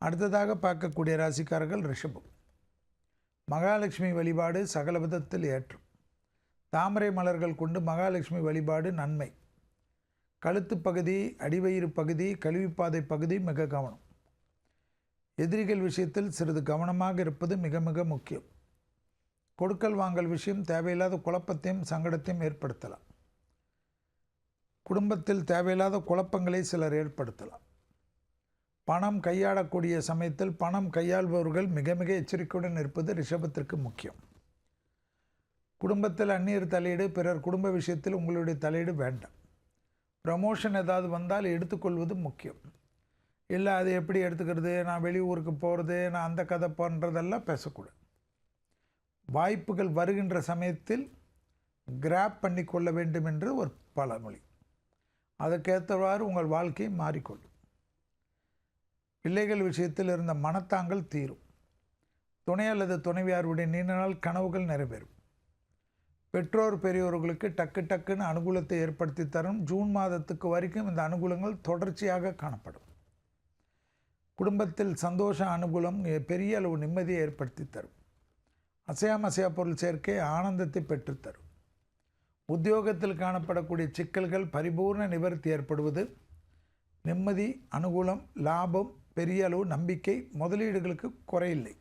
அடுத்ததாக பார்க்கக்கூடிய ராசிக்காரர்கள் ரிஷபம். மகாலட்சுமி வழிபாடு சகல விதத்தில் ஏற்றும். தாமரை மலர்கள் கொண்டு மகாலட்சுமி வழிபாடு நன்மை. கழுத்து பகுதி, அடிவயிறு பகுதி, கழிவுப்பாதை பகுதி மிக கவனம். எதிரிகள் விஷயத்தில் சிறிது கவனமாக இருப்பது மிக மிக முக்கியம். கொடுக்கல் வாங்கல் விஷயம் தேவையில்லாத குழப்பத்தையும் சங்கடத்தையும் ஏற்படுத்தலாம். குடும்பத்தில் தேவையில்லாத குழப்பங்களை சிலர் ஏற்படுத்தலாம். பணம் கையாளக்கூடிய சமயத்தில் பணம் கையாள்பவர்கள் மிக மிக எச்சரிக்கையுடன் இருப்பது ரிஷபத்திற்கு முக்கியம். குடும்பத்தில் அந்நியர் தலையீடு, பிறர் குடும்ப விஷயத்தில் உங்களுடைய தலையீடு வேண்டாம். ப்ரமோஷன் ஏதாவது வந்தால் எடுத்துக்கொள்வது முக்கியம். இல்லை அது எப்படி எடுத்துக்கிறது, நான் வெளியூருக்கு போகிறது, நான் அந்த கதை போன்றதெல்லாம் பேசக்கூடாது. வாய்ப்புகள் வருகின்ற சமயத்தில் கிராப் பண்ணி கொள்ள வேண்டும் என்று ஒரு பழமொழி. அதற்கேற்றவாறு உங்கள் வாழ்க்கை மாறிக்கொள்ளும். பிள்ளைகள் விஷயத்தில் இருந்த மனத்தாங்கள் தீரும். துணை அல்லது துணைவியாருடைய நீண்ட நாள் கனவுகள் நிறைவேறும். பெற்றோர் பெரியோர்களுக்கு டக்கு டக்குன்னு அனுகூலத்தை ஏற்படுத்தி தரும். ஜூன் மாதத்துக்கு வரைக்கும் இந்த அனுகூலங்கள் தொடர்ச்சியாக காணப்படும். குடும்பத்தில் சந்தோஷ அனுகூலம் பெரிய அளவு நிம்மதியை ஏற்படுத்தி தரும். அசையா பொருள் சேர்க்கை ஆனந்தத்தை பெற்றுத்தரும். உத்தியோகத்தில் காணப்படக்கூடிய சிக்கல்கள் பரிபூர்ண நிவர்த்தி ஏற்படுவது, நிம்மதி, அனுகூலம், லாபம், பெரிய அளவு நம்பிக்கை, முதலீடுகளுக்கு குறையில்லை.